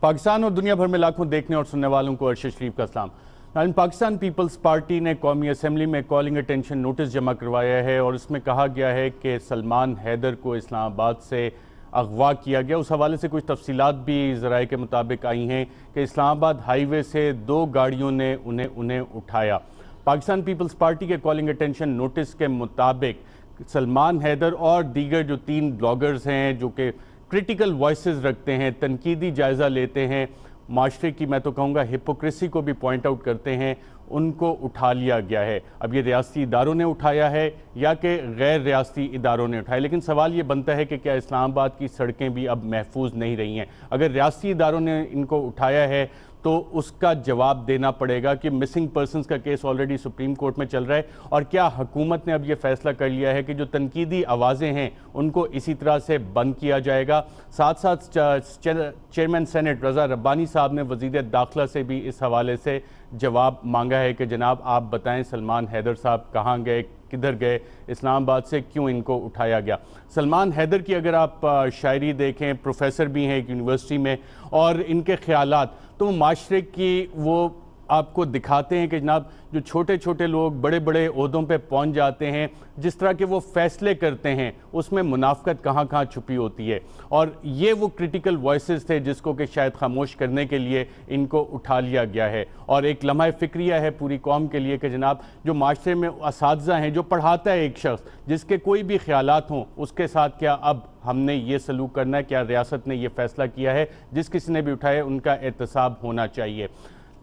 پاکستان اور دنیا بھر میں لاکھوں دیکھنے اور سننے والوں کو ارشد شریف کا سلام۔ پاکستان پیپلز پارٹی نے قومی اسمبلی میں کالنگ اٹینشن نوٹس جمع کروایا ہے اور اس میں کہا گیا ہے کہ سلمان حیدر کو اسلام آباد سے اغوا کیا گیا۔ اس حوالے سے کچھ تفصیلات بھی ذرائع کے مطابق آئی ہیں کہ اسلام آباد ہائی وے سے 2 گاڑیوں نے انہیں اٹھایا۔ پاکستان پیپلز پارٹی کے کالنگ اٹینشن نوٹس کے مطابق سلمان حیدر اور دیگر جو 3 بلاگرز ہیں جو کہ کرٹیکل وائسز رکھتے ہیں، تنقیدی جائزہ لیتے ہیں، معاشرے کی میں تو کہوں گا ہپوکریسی کو بھی پوائنٹ آؤٹ کرتے ہیں، ان کو اٹھا لیا گیا ہے۔ اب یہ ریاستی اداروں نے اٹھایا ہے یا کہ غیر ریاستی اداروں نے اٹھایا، لیکن سوال یہ بنتا ہے کہ کیا اسلام آباد کی سڑکیں بھی اب محفوظ نہیں رہی ہیں؟ اگر ریاستی اداروں نے ان کو اٹھایا ہے تو اس کا جواب دینا پڑے گا کہ مسنگ پرسنز کا کیس آلریڈی سپریم کورٹ میں چل رہا ہے، اور کیا حکومت نے اب یہ فیصلہ کر لیا ہے کہ جو تنقیدی آوازیں ہیں ان کو اسی طرح سے بند کیا جائے گا؟ ساتھ ساتھ چیئرمین سینٹ رضا ربانی صاحب نے وزیر داخلہ سے بھی اس حوالے سے جواب مانگا ہے کہ جناب آپ بتائیں سلمان حیدر صاحب کہاں گئے، کدھر گئے، اسلام آباد سے کیوں ان کو اٹھایا گیا؟ سلمان حیدر کی اگر آپ شاعری دیکھیں، پروفیسر بھی ہیں ایک یونیورسٹی میں، اور ان کے خیالات تو معاشرے کی وہ آپ کو دکھاتے ہیں کہ جناب جو چھوٹے چھوٹے لوگ بڑے بڑے عہدوں پہ پہنچ جاتے ہیں، جس طرح کے وہ فیصلے کرتے ہیں اس میں منافقت کہاں کہاں چھپی ہوتی ہے، اور یہ وہ کرٹیکل وائسز تھے جس کو کہ شاید خاموش کرنے کے لیے ان کو اٹھا لیا گیا ہے۔ اور ایک لمحہ فکریہ ہے پوری قوم کے لیے کہ جناب جو معاشرے میں اساتذہ ہیں، جو پڑھاتا ہے ایک شخص جس کے کوئی بھی خیالات ہوں، اس کے ساتھ کیا اب ہم نے یہ سلوک کرنا ہے؟ کیا ریاست نے یہ فیصلہ کیا ہے؟ جس کسی نے بھی اٹھائے ان کا احتساب ہونا چاہیے۔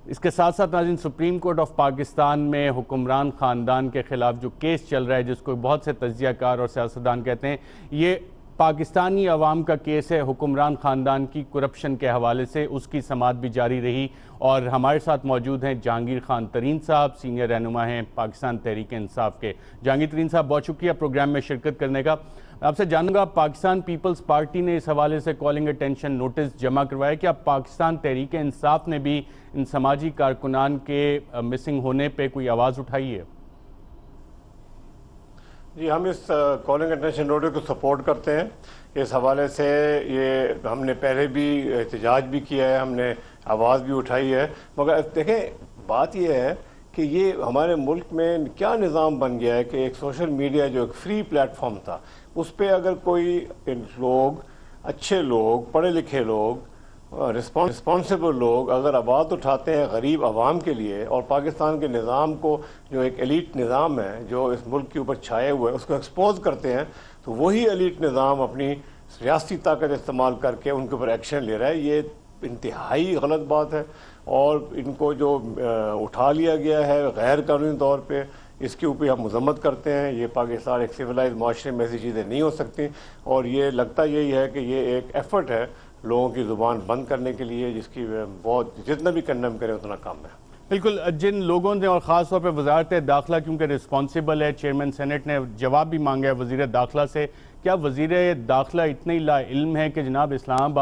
اس کے ساتھ ساتھ ناظرین، سپریم کورٹ آف پاکستان میں حکمران خاندان کے خلاف جو کیس چل رہا ہے، جس کو بہت سے تجزیہ کار اور سیاستدان کہتے ہیں، یہ پاکستانی عوام کا کیس ہے حکمران خاندان کی کرپشن کے حوالے سے۔ اس کی سماعت بھی جاری رہی، اور ہمارے ساتھ موجود ہیں جہانگیر خان ترین صاحب، سینئر رہنما ہیں پاکستان تحریک انصاف کے۔ جہانگیر ترین صاحب، بہت شکریہ پروگرام میں شرکت کرنے کا۔ آپ سے جانوں گا، پاکستان پیپلز پارٹی نے اس حوالے سے کالنگ اٹینشن نوٹس جمع کروایا، کیا پاکستان تحریک انصاف نے بھی ان سماجی کارکنان کے مسنگ ہونے پہ کوئی آواز اٹھائی ہے؟ جی، ہم اس کالنگ اٹینشن نوٹس کو سپورٹ کرتے ہیں۔ اس حوالے سے یہ ہم نے پہلے بھی احتجاج بھی کیا ہے، ہم نے آواز بھی اٹھائی ہے، مگر دیکھیں بات یہ ہے کہ یہ ہمارے ملک میں کیا نظام بن گیا ہے کہ ایک سوشل میڈیا جو ایک فری پلیٹ فارم تھا، اس پہ اگر کوئی لوگ، اچھے لوگ، پڑھے لکھے لوگ، رسپانسبل لوگ اگر آواز اٹھاتے ہیں غریب عوام کے لیے، اور پاکستان کے نظام کو جو ایک ایلیٹ نظام ہے جو اس ملک کے اوپر چھائے ہوئے اس کو ایکسپوز کرتے ہیں، تو وہی ایلیٹ نظام اپنی ریاستی طاقت استعمال کر کے ان کے اوپر ایکشن لے رہا ہے۔ یہ انتہائی غلط بات ہے، اور ان کو جو اٹھا لیا گیا ہے غیر قانونی طور پہ، اس کے اوپر ہم مذمت کرتے ہیں۔ یہ پاکستان ایک سویلائز معاشرے میں ایسی چیزیں نہیں ہو سکتی، اور یہ لگتا یہی ہے کہ یہ ایک ایفرٹ ہے لوگوں کی زبان بند کرنے کے لیے، جس کی بہت جتنا بھی کنڈم کرے اتنا کم ہے۔ بالکل، جن لوگوں نے اور خاص طور پہ وزارت داخلہ کیونکہ رسپانسبل ہے، چیئرمین سینٹ نے جواب بھی مانگا ہے وزیر داخلہ سے، کیا وزیر داخلہ اتنے لا علم ہے کہ جناب اسلام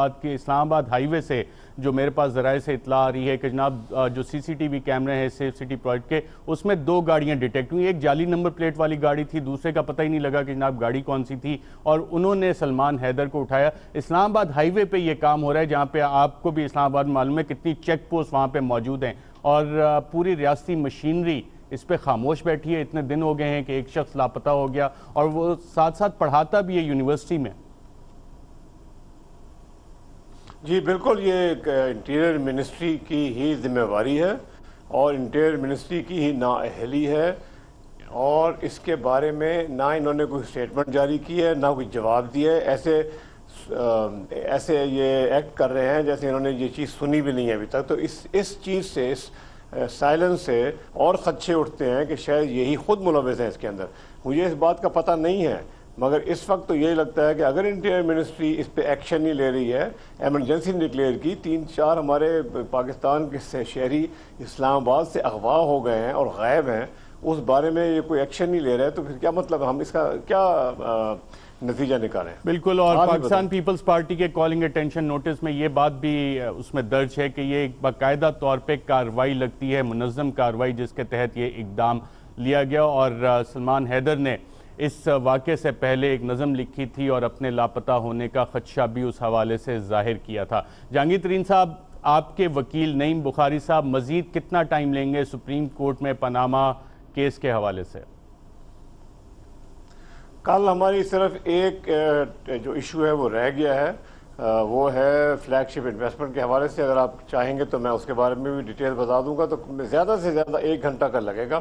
آباد ہائی وے سے جو میرے پاس ذرائع سے اطلاع آ رہی ہے کہ جناب جو سی سی ٹی وی کیمرے ہیں سیف سٹی پروجیکٹ کے، اس میں 2 گاڑیاں ڈیٹیکٹ ہوئی، ایک جعلی نمبر پلیٹ والی گاڑی تھی، دوسرے کا پتہ ہی نہیں لگا کہ جناب گاڑی کون سی تھی، اور انہوں نے سلمان حیدر کو اٹھایا۔ اسلام آباد ہائی وے پہ یہ کام ہو رہا ہے، جہاں پہ آپ کو بھی اسلام آباد معلوم ہے کتنی چیک پوسٹ وہاں پہ موجود ہیں، اور پوری ریاستی مشینری اس پہ خاموش بیٹھی ہے۔ اتنے دن ہو گئے ہیں کہ ایک شخص لاپتہ ہو گیا، اور وہ ساتھ ساتھ پڑھاتا بھی ہے یونیورسٹی میں۔ جی بالکل، یہ انٹیریئر منسٹری کی ہی ذمہ داری ہے، اور انٹیریئر منسٹری کی ہی نااہلی ہے، اور اس کے بارے میں نہ انہوں نے کوئی سٹیٹمنٹ جاری کی ہے، نہ کوئی جواب دیا ہے۔ ایسے یہ ایکٹ کر رہے ہیں جیسے انہوں نے یہ چیز سنی بھی نہیں ہے ابھی تک۔ تو اس چیز سے، اس سائلنس سے اور خدشے اٹھتے ہیں کہ شاید یہی خود ملوث ہیں اس کے اندر۔ مجھے اس بات کا پتہ نہیں ہے، مگر اس وقت تو یہی لگتا ہے کہ اگر انٹیریئر منسٹری اس پہ ایکشن نہیں لے رہی ہے، ایمرجنسی ڈکلیئر کی، 3-4 ہمارے پاکستان کے شہری اسلام آباد سے اغوا ہو گئے ہیں اور غائب ہیں، اس بارے میں یہ کوئی ایکشن نہیں لے رہا ہے، تو پھر کیا مطلب، ہم اس کا کیا نتیجہ نکالیں؟ بالکل، اور پاکستان پیپلز پارٹی کے کالنگ اٹینشن نوٹس میں یہ بات بھی اس میں درج ہے کہ یہ ایک باقاعدہ طور پہ کارروائی لگتی ہے، منظم کارروائی جس کے تحت یہ اقدام لیا گیا، اور سلمان حیدر نے اس واقعے سے پہلے ایک نظم لکھی تھی اور اپنے لاپتہ ہونے کا خدشہ بھی اس حوالے سے ظاہر کیا تھا۔ جہانگیر ترین صاحب، آپ کے وکیل نعیم بخاری صاحب مزید کتنا ٹائم لیں گے سپریم کورٹ میں پاناما کیس کے حوالے سے؟ کل ہماری صرف ایک جو ایشو ہے وہ رہ گیا ہے، وہ ہے فلیگ شپ انویسٹمنٹ کے حوالے سے. اگر آپ چاہیں گے تو میں اس کے بارے میں بھی ڈیٹیل بتا دوں گا. تو زیادہ سے زیادہ 1 گھنٹہ کا لگے گا،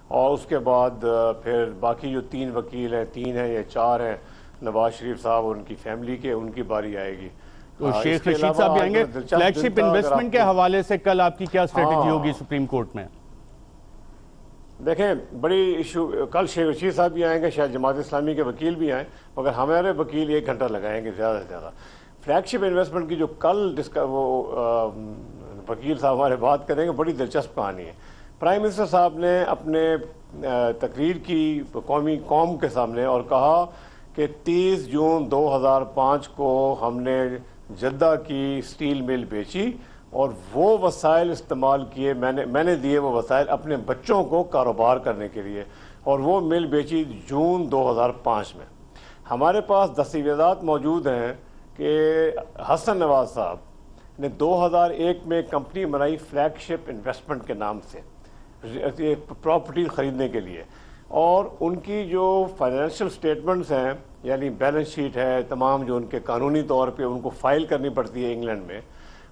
اور اس کے بعد پھر باقی جو 3 وکیل ہیں، 3 ہیں یا 4 ہیں، نواز شریف صاحب اور ان کی فیملی کے، ان کی باری آئے گی. تو شیخ رشید صاحب بھی آئیں گے. فلیگ شپ انویسٹمنٹ کے حوالے سے کل آپ کی کیا اسٹریٹجی ہوگی سپریم کورٹ میں؟ دیکھیں بڑی ایشو، کل شیخ رشید صاحب بھی آئیں گے، شاید جماعت اسلامی کے وکیل بھی آئیں، مگر ہمارے وکیل 1 گھنٹہ لگائیں گے زیادہ سے زیادہ. فلیگ شپ انویسٹمنٹ کی جو کل وہ وکیل صاحب ہمارے بات کریں گے، بڑی دلچسپ کہانی ہے. پرائم منسٹر صاحب نے اپنے تقریر کی قوم کے سامنے اور کہا کہ 30 جون 2005 کو ہم نے جدہ کی سٹیل مل بیچی اور وہ وسائل استعمال کیے، میں نے دیے وہ وسائل اپنے بچوں کو کاروبار کرنے کے لیے، اور وہ مل بیچی جون 2005 میں. ہمارے پاس دستاویزات موجود ہیں کہ حسن نواز صاحب نے 2001 میں کمپنی بنائی فلیگ شپ انویسٹمنٹ کے نام سے پراپرٹی خریدنے کے لیے، اور ان کی جو فائنینشیل سٹیٹمنٹس ہیں، یعنی بیلنس شیٹ ہے، تمام جو ان کے قانونی طور پہ ان کو فائل کرنی پڑتی ہے انگلینڈ میں،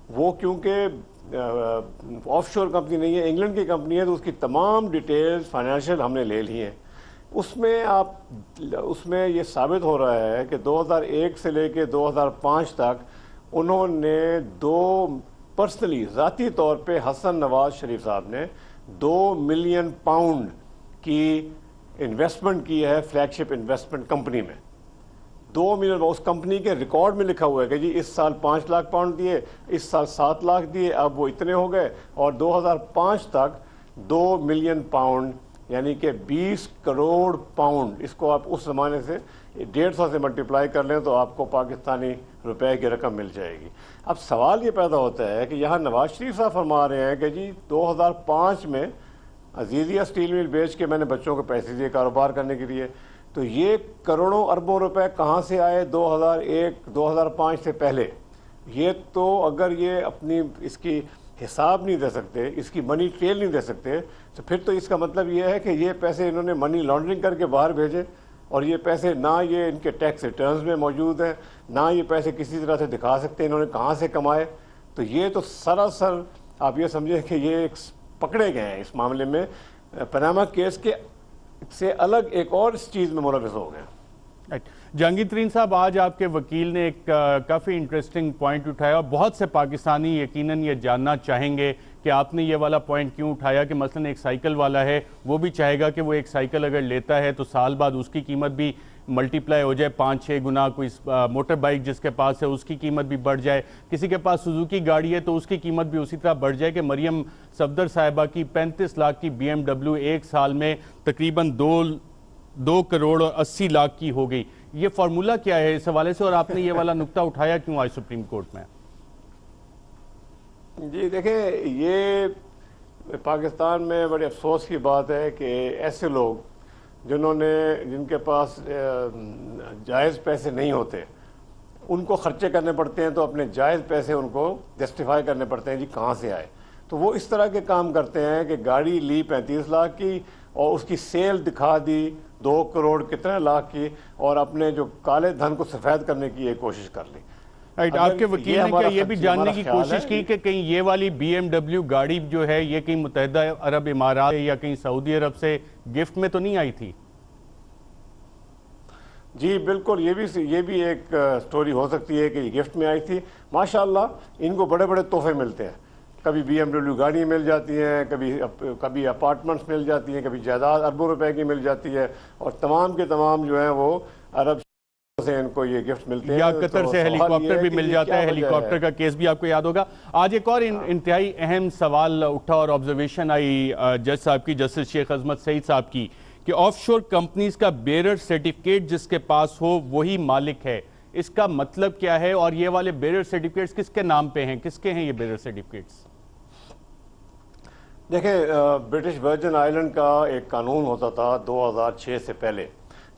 وہ کیونکہ آف شور کمپنی نہیں ہے، انگلینڈ کی کمپنی ہے، تو اس کی تمام ڈیٹیلز فائنینشیل ہم نے لے لی ہیں. اس میں یہ ثابت ہو رہا ہے کہ 2001 سے لے کے 2005 تک انہوں نے پرسنلی ذاتی طور پہ حسن نواز شریف صاحب نے 2 ملین پاؤنڈ کی انویسٹمنٹ کی ہے فلیگ شپ انویسٹمنٹ کمپنی میں. 2 ملین، اس کمپنی کے ریکارڈ میں لکھا ہوا ہے کہ جی اس سال 5 لاکھ پاؤنڈ دیے، اس سال 7 لاکھ دیے، اب وہ اتنے ہو گئے، اور 2005 تک 2 ملین پاؤنڈ یعنی کہ 20 کروڑ پاؤنڈ. اس کو آپ اس زمانے سے 150 سے ملٹیپلائی کر لیں تو آپ کو پاکستانی روپے کی رقم مل جائے گی. اب سوال یہ پیدا ہوتا ہے کہ یہاں نواز شریف صاحب فرما رہے ہیں کہ جی 2005 میں عزیزیہ سٹیل مل بیچ کے میں نے بچوں کو پیسے دیے کاروبار کرنے کے لیے. تو یہ کروڑوں اربوں روپے کہاں سے آئے 2001-2005 سے پہلے؟ یہ تو اگر یہ اپنی اس کی حساب نہیں دے سکتے، اس کی منی ٹریل نہیں دے سکتے، تو پھر تو اس کا مطلب یہ ہے کہ یہ پیسے انہوں نے منی لانڈرنگ کر کے باہر بھیجے، اور یہ پیسے نہ یہ ان کے ٹیکس ریٹرنز میں موجود ہیں، نہ یہ پیسے کسی طرح سے دکھا سکتے انہوں نے کہاں سے کمائے. تو یہ تو سراسر آپ یہ سمجھیں کہ یہ پکڑے گئے ہیں اس معاملے میں، پاناما کیس کے سے الگ ایک اور اس چیز میں ملوث ہو گئے. جہانگیر ترین صاحب، آج آپ کے وکیل نے ایک کافی انٹرسٹنگ پوائنٹ اٹھایا، اور بہت سے پاکستانی یقیناً یہ جاننا چاہیں گے کہ آپ نے یہ والا پوائنٹ کیوں اٹھایا کہ مثلا ایک سائیکل والا ہے، وہ بھی چاہے گا کہ وہ ایک سائیکل اگر لیتا ہے تو سال بعد اس کی قیمت بھی ملٹیپلائی ہو جائے 5-6 گنا. کوئی موٹر بائک جس کے پاس ہے اس کی قیمت بھی بڑھ جائے، کسی کے پاس سوزوکی گاڑی ہے تو اس کی قیمت بھی اسی طرح بڑھ جائے کہ مریم صفدر صاحبہ کی 35 لاکھ کی BMW ایک سال میں تقریباً 2 کروڑ اور 80 لاکھ کی ہو گئی. یہ فارمولا کیا ہے اس حوالے سے، اور آپ نے یہ والا نقطہ اٹھایا کیوں آج سپریم کورٹ میں؟ جی دیکھیں، یہ پاکستان میں بڑے افسوس کی بات ہے کہ ایسے لوگ جن کے پاس جائز پیسے نہیں ہوتے، ان کو خرچے کرنے پڑتے ہیں، تو اپنے جائز پیسے ان کو جسٹیفائی کرنے پڑتے ہیں جی کہاں سے آئے. تو وہ اس طرح کے کام کرتے ہیں کہ گاڑی لی 35 لاکھ کی اور اس کی سیل دکھا دی 2 کروڑ کتنے لاکھ کی، اور اپنے جو کالے دھن کو سفید کرنے کی یہ کوشش کر لی. آپ کے وکیل نے کیا یہ بھی جاننے کی کوشش کی کہ کہیں یہ والی BMW گاڑی جو ہے یہ کہیں متحدہ عرب امارات یا کہیں سعودی عرب سے گفٹ میں تو نہیں آئی تھی؟ جی بالکل، یہ بھی ایک سٹوری ہو سکتی ہے کہ یہ گفٹ میں آئی تھی. ماشاءاللہ ان کو بڑے بڑے تحفے ملتے ہیں، کبھی BMW گاڑی مل جاتی ہیں، کبھی اپارٹمنٹس مل جاتی ہیں، کبھی جائیداد اربوں روپے کی مل جاتی ہے، اور تمام کے تمام جو ہیں وہ عرب سے ان کو یہ گفٹ ملتے ہیں، یا قطر سے ہیلی کاپٹر بھی مل جاتا ہے. ہیلی کاپٹر کا کیس بھی آپ کو یاد ہوگا. آج ایک اور انتہائی اہم سوال اٹھا اور آبزرویشن آئی جج صاحب کی، جسٹس شیخ عظمت سعید صاحب کی، کہ آف شور کمپنیز کا بیرر سرٹیفکیٹ جس کے پاس ہو وہی مالک ہے. اس کا مطلب کیا ہے، اور یہ والے بیرر سرٹیفکیٹس کس کے نام پہ ہیں، کس کے ہیں یہ بیرر سرٹیفکیٹس؟ دیکھیں، برٹش ورجن آئیلینڈ کا ایک قانون ہوتا تھا 2006 سے پہلے،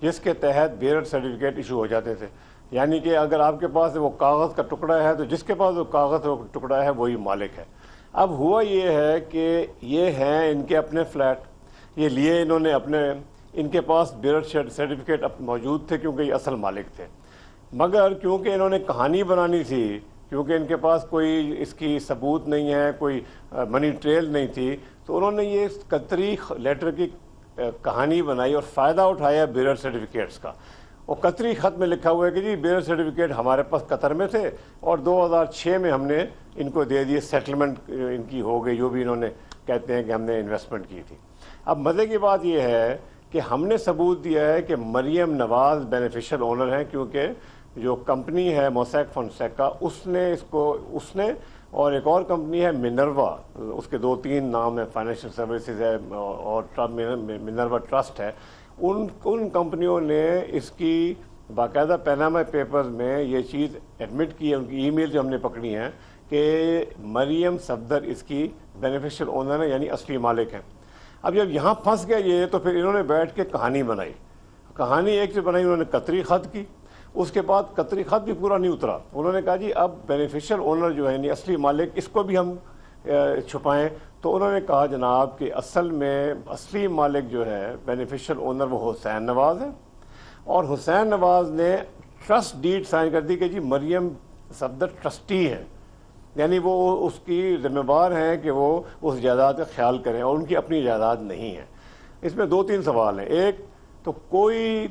جس کے تحت بیرر سرٹیفکیٹ ایشو ہو جاتے تھے. یعنی کہ اگر آپ کے پاس وہ کاغذ کا ٹکڑا ہے تو جس کے پاس وہ کاغذ کا ٹکڑا ہے وہی مالک ہے۔ اب ہوا یہ ہے کہ یہ ہیں ان کے اپنے فلیٹ، یہ لیے انہوں نے اپنے، ان کے پاس بیئرر سرٹیفکیٹ موجود تھے کیونکہ یہ اصل مالک تھے، مگر کیونکہ انہوں نے کہانی بنانی تھی، کیونکہ ان کے پاس کوئی اس کی ثبوت نہیں ہے، کوئی منی ٹریل نہیں تھی، تو انہوں نے یہ قطری لیٹر کی کہانی بنائی اور فائدہ اٹھایا بیئرر سرٹیفکیٹس کا۔ اور قطری خط میں لکھا ہوا ہے کہ جی بیئرر سرٹیفکیٹ ہمارے پاس قطر میں تھے اور 2006 میں ہم نے ان کو دے دیے، سیٹلمنٹ ان کی ہو گئی، جو بھی انہوں نے کہتے ہیں کہ ہم نے انویسٹمنٹ کی تھی۔ اب مزے کی بات یہ ہے کہ ہم نے ثبوت دیا ہے کہ مریم نواز بینیفیشل اونر ہیں، کیونکہ جو کمپنی ہے موسیک فونسیکا اس نے اور ایک اور کمپنی ہے منروا، اس کے 2-3 نام ہیں، فائنینشیل سروسز ہے اور منروا ٹرسٹ ہے، ان کمپنیوں نے اس کی باقاعدہ پیناما پیپرز میں یہ چیز ایڈمٹ کی ہے، ان کی ای میل جو ہم نے پکڑی ہیں کہ مریم صفدر اس کی بینیفیشل اونر ہے، یعنی اصلی مالک ہیں۔ اب جب یہاں پھنس گیا یہ، تو پھر انہوں نے بیٹھ کے کہانی بنائی۔ کہانی ایک جو بنائی انہوں نے قطری خط کی، اس کے بعد قطری خط بھی پورا نہیں اترا، انہوں نے کہا جی اب بینیفیشل اونر جو ہے یعنی اصلی مالک، اس کو بھی ہم چھپائیں۔ تو انہوں نے کہا جناب کہ اصل میں اصلی مالک جو ہے بینیفیشل اونر وہ حسین نواز ہے، اور حسین نواز نے ٹرسٹ ڈیڈ سائن کر دی کہ جی مریم صفدر ٹرسٹی ہیں، یعنی وہ اس کی ذمہ دار ہیں کہ وہ اس جائیداد کا خیال کریں، اور ان کی اپنی جائیداد نہیں ہے۔ اس میں 2-3 سوال ہیں۔ ایک تو کوئی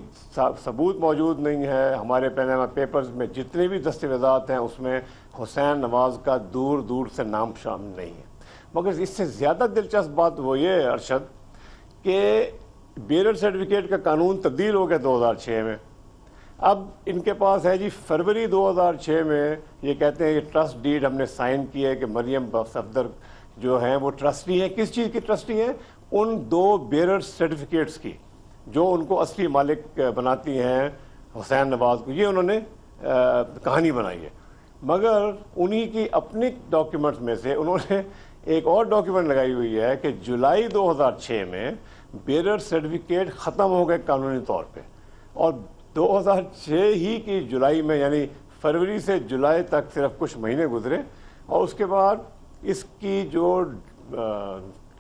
ثبوت موجود نہیں ہے، ہمارے پیناما پیپرز میں جتنے بھی دستاویزات ہیں اس میں حسین نواز کا دور دور سے نام شامل نہیں ہے۔ مگر اس سے زیادہ دلچسپ بات وہ یہ ہے ارشد کہ بیئرر سرٹیفکیٹ کا قانون تبدیل ہو گیا 2006 میں۔ اب ان کے پاس ہے جی فروری 2006 میں یہ کہتے ہیں کہ ٹرسٹ ڈیڈ ہم نے سائن کی ہے کہ مریم صفدر جو ہیں وہ ٹرسٹی ہیں۔ کس چیز کی ٹرسٹی ہیں؟ ان 2 بیئرر سرٹیفکیٹس کی جو ان کو اصلی مالک بناتی ہیں حسین نواز کو۔ یہ انہوں نے کہانی بنائی ہے، مگر انہی کی اپنی ڈاکیومنٹس میں سے انہوں نے ایک اور ڈاکیومنٹ لگائی ہوئی ہے کہ جولائی 2006 میں بیئرر سرٹیفکیٹ ختم ہو گئے قانونی طور پہ، اور 2006 ہی کی جولائی میں، یعنی فروری سے جولائی تک صرف کچھ مہینے گزرے، اور اس کے بعد اس کی جو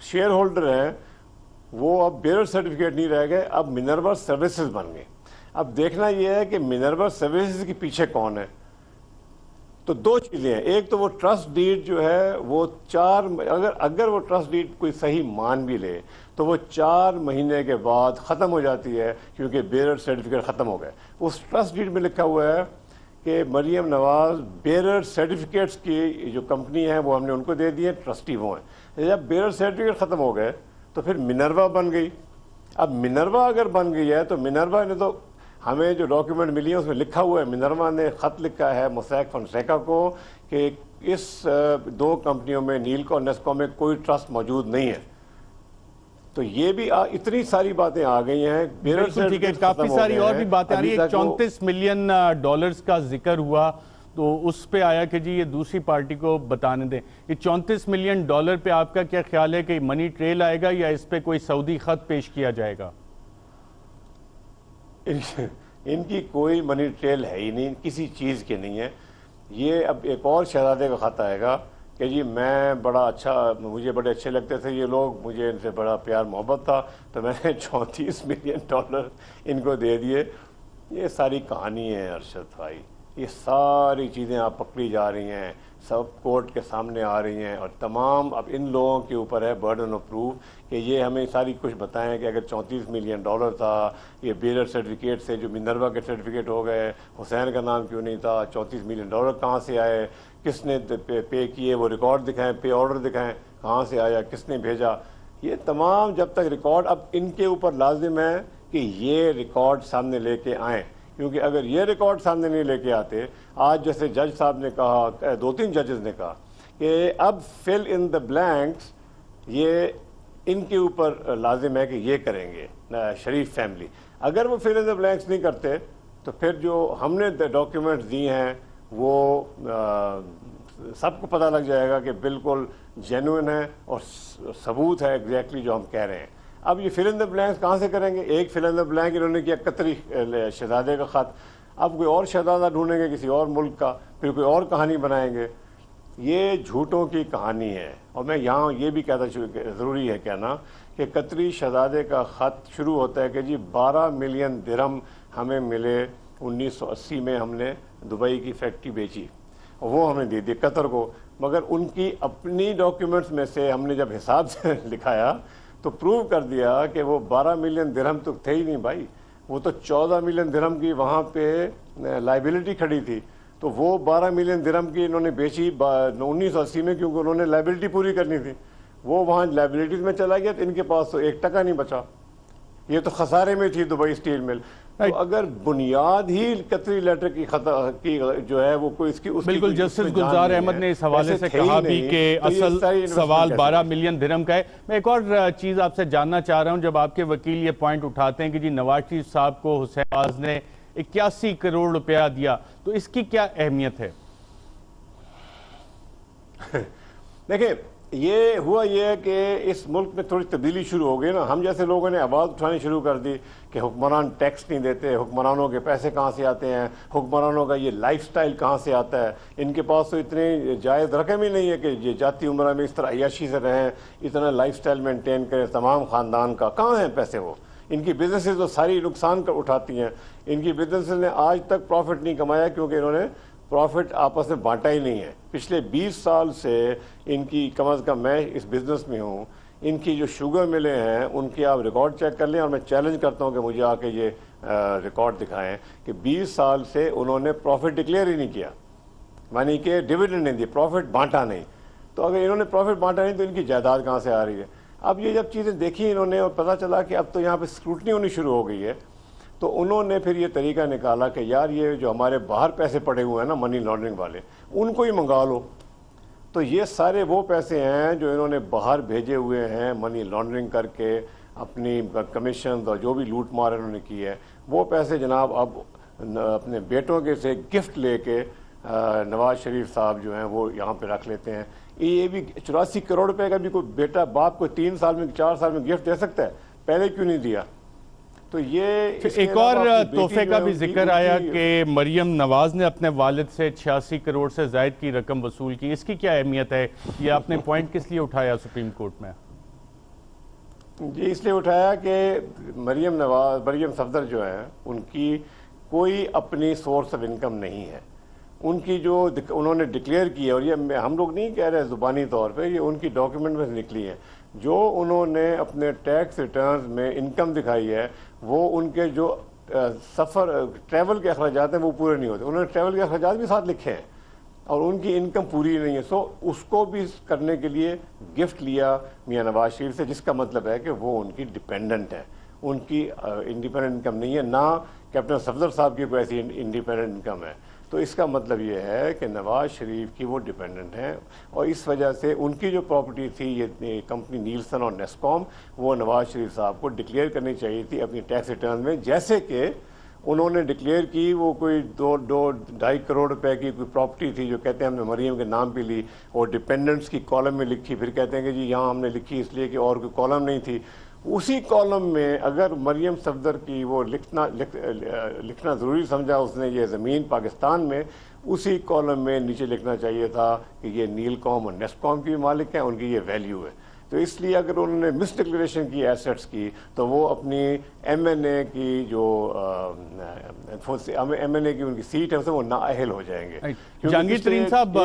شیئر ہولڈر ہیں وہ اب بیئرر سرٹیفکیٹ نہیں رہ گئے، اب منروا سروسز بن گئے۔ اب دیکھنا یہ ہے کہ منروا سروسز کے پیچھے کون ہے۔ تو 2 چیزیں ہیں، ایک تو وہ ٹرسٹ ڈیڈ جو ہے وہ اگر وہ ٹرسٹ ڈیڈ کوئی صحیح مان بھی لے تو وہ 4 مہینے کے بعد ختم ہو جاتی ہے، کیونکہ بیئرر سرٹیفکیٹ ختم ہو گئے۔ اس ٹرسٹ ڈیڈ میں لکھا ہوا ہے کہ مریم نواز بیئرر سرٹیفکیٹس کی جو کمپنی ہے وہ ہم نے ان کو دے دی ہے، ٹرسٹی وہ ہیں۔ جب بیئرر سرٹیفکیٹ ختم ہو گئے تو پھر منروا بن گئی۔ اب منروا اگر بن گئی ہے تو منروا نے تو ہمیں جو ڈاکیومنٹ ملی ہے اس میں لکھا ہوا ہے، منروا نے خط لکھا ہے موسیک فونسیکا کو کہ اس 2 کمپنیوں میں نیلکو اور نیسکو میں کوئی ٹرسٹ موجود نہیں ہے۔ تو یہ بھی اتنی ساری باتیں آ گئی ہیں، ٹھیک ہے، کافی ساری اور بھی باتیں آ رہی ہیں۔ 34 ملین ڈالرز کا ذکر ہوا تو اس پہ آیا کہ جی یہ دوسری پارٹی کو بتانے دیں۔ یہ 34 ملین ڈالر پہ آپ کا کیا خیال ہے کہ منی ٹریل آئے گا یا اس پہ کوئی سعودی خط پیش کیا جائے گا؟ ان کی کوئی منی ٹریل ہے ہی نہیں، کسی چیز کی نہیں ہے۔ یہ اب ایک اور شہزادے کا خط آئے گا کہ جی مجھے بڑے اچھے لگتے تھے یہ لوگ، مجھے ان سے بڑا پیار محبت تھا تو میں نے 34 ملین ڈالر ان کو دے دیے۔ یہ ساری کہانی ہے ارشد بھائی، یہ ساری چیزیں آپ پکڑی جا رہی ہیں، سب کورٹ کے سامنے آ رہی ہیں، اور تمام اب ان لوگوں کے اوپر ہے برڈن آف پروف کہ یہ ہمیں ساری کچھ بتائیں کہ اگر 34 ملین ڈالر تھا، یہ بیئرر سرٹیفکیٹ سے جو منروا کے سرٹیفکیٹ ہو گئے، حسین کا نام کیوں نہیں تھا، 34 ملین ڈالر کہاں سے آئے، کس نے پے کیے، وہ ریکارڈ دکھائیں، پے آرڈر دکھائیں، کہاں سے آیا، کس نے بھیجا۔ یہ تمام جب تک ریکارڈ، اب ان کے اوپر لازم ہے کہ یہ ریکارڈ سامنے لے کے آئیں، کیونکہ اگر یہ ریکارڈ سامنے نہیں لے کے آتے، آج جیسے جج صاحب نے کہا، 2-3 ججز نے کہا کہ اب فل ان دا بلینکس یہ ان کے اوپر لازم ہے کہ یہ کریں گے شریف فیملی۔ اگر وہ فل ان دا بلینکس نہیں کرتے تو پھر جو ہم نے ڈاکیومنٹس دی ہیں وہ سب کو پتہ لگ جائے گا کہ بالکل جینوئن ہے اور ثبوت ہے ایگزیکٹلی جو ہم کہہ رہے ہیں۔ اب یہ فل ان دا بلینکس کہاں سے کریں گے؟ ایک فل ان دا بلینک انہوں نے کیا قطری شہزادے کا خط، اب کوئی اور شہزادہ ڈھونڈیں گے کسی اور ملک کا، پھر کوئی اور کہانی بنائیں گے. یہ جھوٹوں کی کہانی ہے. اور میں یہاں یہ بھی کہتا ضروری ہے کہنا کہ قطری شہزادے کا خط شروع ہوتا ہے کہ جی 12 ملین درہم ہمیں ملے 1980 میں، ہم نے دبئی کی فیکٹری بیچی، وہ ہم نے دے دی قطر کو. مگر ان کی اپنی ڈاکیومنٹس میں سے ہم نے جب حساب سے لکھایا تو پروو کر دیا کہ وہ 12 ملین درہم تو تھے ہی نہیں بھائی، وہ تو 14 ملین درہم کی وہاں پہ لائبلٹی کھڑی تھی. تو وہ 12 ملین درہم کی انہوں نے بیچی 1980 میں، کیونکہ انہوں نے لائبلٹی پوری کرنی تھی. وہ وہاں لائبلٹیز میں چلا گیا تو ان کے پاس تو 1 ٹکا نہیں بچا. یہ تو خسارے میں تھی دبئی اسٹیل مل. تو اگر بنیاد ہی قطری لیٹر کی جو ہے وہ کوئی اس کی بالکل. جسٹس گلزار احمد نے اس حوالے سے کہا بھی کہ اصل سوال 12 ملین درہم کا ہے. میں ایک اور چیز آپ سے جاننا چاہ رہا ہوں، جب آپ کے وکیل یہ پوائنٹ اٹھاتے ہیں کہ جی نواز شریف صاحب کو حسین نواز نے 81 کروڑ روپیہ دیا، تو اس کی کیا اہمیت ہے؟ دیکھیں یہ ہوا یہ ہے کہ اس ملک میں تھوڑی تبدیلی شروع ہو گئی نا. ہم جیسے لوگوں نے آواز اٹھانی شروع کر دی کہ حکمران ٹیکس نہیں دیتے، حکمرانوں کے پیسے کہاں سے آتے ہیں، حکمرانوں کا یہ لائف سٹائل کہاں سے آتا ہے، ان کے پاس تو اتنی جائز رقم ہی نہیں ہے کہ یہ جاتی عمرہ میں اس طرح عیاشی سے رہیں، اتنا لائف سٹائل مینٹین کریں تمام خاندان کا. کہاں ہیں پیسے؟ وہ ان کی بزنسز تو ساری نقصان اٹھاتی ہیں. ان کی بزنسز نے آج تک پروفٹ نہیں کمایا کیونکہ انہوں نے پروفٹ آپس میں بانٹا ہی نہیں ہے. پچھلے 20 سال سے ان کی، کم از کم میں اس بزنس میں ہوں، ان کی جو شوگر ملیں ہیں ان کی آپ ریکارڈ چیک کر لیں، اور میں چیلنج کرتا ہوں کہ مجھے آ کے یہ ریکارڈ دکھائیں کہ 20 سال سے انہوں نے پروفٹ ڈکلیئر ہی نہیں کیا، یعنی کہ ڈیویڈنڈ نہیں دی، پروفٹ بانٹا نہیں. تو اگر انہوں نے پروفٹ بانٹا نہیں تو ان کی جائیداد کہاں سے آ رہی ہے؟ اب یہ جب چیزیں دیکھی انہوں نے اور پتہ چلا کہ اب تو یہاں پہ اسکروٹنی ہونی شروع ہو گئی ہے، تو انہوں نے پھر یہ طریقہ نکالا کہ یار یہ جو ہمارے باہر پیسے پڑے ہوئے ہیں نا منی لانڈرنگ والے، ان کو ہی منگا لو. تو یہ سارے وہ پیسے ہیں جو انہوں نے باہر بھیجے ہوئے ہیں منی لانڈرنگ کر کے، اپنی کمیشنز اور جو بھی لوٹ مار انہوں نے کی ہے، وہ پیسے جناب اب اپنے بیٹوں کے سے گفٹ لے کے نواز شریف صاحب جو ہیں وہ یہاں پہ رکھ لیتے ہیں. یہ بھی 84 کروڑ روپے کا بھی کوئی بیٹا باپ کو 3 سال میں 4 سال میں گفٹ دے سکتا ہے، پہلے کیوں نہیں دیا؟ تو یہ ایک اور تحفے کا بھی ذکر آیا کہ مریم نواز نے اپنے والد سے 86 کروڑ سے زائد کی رقم وصول کی. اس کی کیا اہمیت ہے؟ یہ آپ نے پوائنٹ کس لیے اٹھایا سپریم کورٹ میں؟ جی اس لیے اٹھایا کہ مریم صفدر جو ہے ان کی کوئی اپنی سورس آف انکم نہیں ہے. ان کی جو انہوں نے ڈکلیئر کی ہے، اور یہ ہم لوگ نہیں کہہ رہے زبانی طور پہ، یہ ان کی ڈاکیومنٹ میں سے نکلی ہیں، جو انہوں نے اپنے ٹیکس ریٹرنز میں انکم دکھائی ہے وہ ان کے جو سفر ٹریول کے اخراجات ہیں وہ پورے نہیں ہوتے. انہوں نے ٹریول کے اخراجات بھی ساتھ لکھے ہیں اور ان کی انکم پوری نہیں ہے. سو اس کو بھی کرنے کے لیے گفٹ لیا میاں نواز شریف سے، جس کا مطلب ہے کہ وہ ان کی ڈیپینڈنٹ ہے، ان کی انڈیپینڈنٹ انکم نہیں ہے. نہ کیپٹن صفدر صاحب کی کوئی ایسی انڈیپینڈنٹ انکم ہے. تو اس کا مطلب یہ ہے کہ نواز شریف کی وہ ڈیپینڈنٹ ہیں، اور اس وجہ سے ان کی جو پراپرٹی تھی یہ کمپنی نیلسن اور نیسکوم، وہ نواز شریف صاحب کو ڈکلیئر کرنی چاہیے تھی اپنی ٹیکس ریٹرن میں. جیسے کہ انہوں نے ڈکلیئر کی وہ کوئی 2.5 کروڑ روپے کی کوئی پراپرٹی تھی جو کہتے ہیں ہم نے مریم کے نام پہ لی اور ڈیپینڈنٹس کی کالم میں لکھی، پھر کہتے ہیں کہ جی یہاں ہم نے لکھی اس لیے کہ اور کوئی کالم نہیں تھی. اسی کالم میں اگر مریم صفدر کی وہ لکھنا ضروری سمجھا اس نے یہ زمین پاکستان میں، اسی کالم میں نیچے لکھنا چاہیے تھا کہ یہ نیل کام اور نیسکوم کی بھی مالک ہیں، ان کی یہ ویلیو ہے. تو اس لیے اگر انہوں نے مس ڈکلیریشن کی ایسٹس کی تو وہ اپنی ایم این اے کی جو ایم این اے کی ان کی سیٹ ہے اسے وہ نااہل ہو جائیں گے. جہانگیر ترین صاحب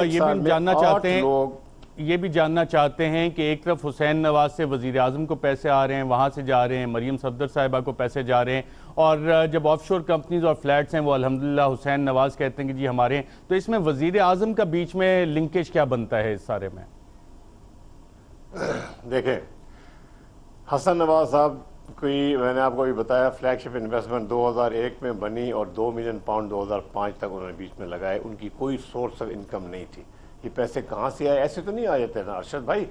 یہ بھی جاننا چاہتے ہیں کہ ایک طرف حسین نواز سے وزیر اعظم کو پیسے آ رہے ہیں، وہاں سے جا رہے ہیں، مریم صفدر صاحبہ کو پیسے جا رہے ہیں، اور جب آف شور کمپنیز اور فلیٹس ہیں وہ الحمدللہ حسین نواز کہتے ہیں کہ جی ہمارے ہیں. تو اس میں وزیر اعظم کا بیچ میں لنکیج کیا بنتا ہے اس سارے میں؟ دیکھیں حسن نواز صاحب کوئی، میں نے آپ کو بھی بتایا، فلیگ شپ انویسٹمنٹ 2001 میں بنی اور 2 ملین پاؤنڈ 2005 تک انہوں نے بیچ میں لگائے. ان کی کوئی سورس آف انکم نہیں تھی. یہ پیسے کہاں سے آئے؟ ایسے تو نہیں آ جاتے نا ارشد بھائی،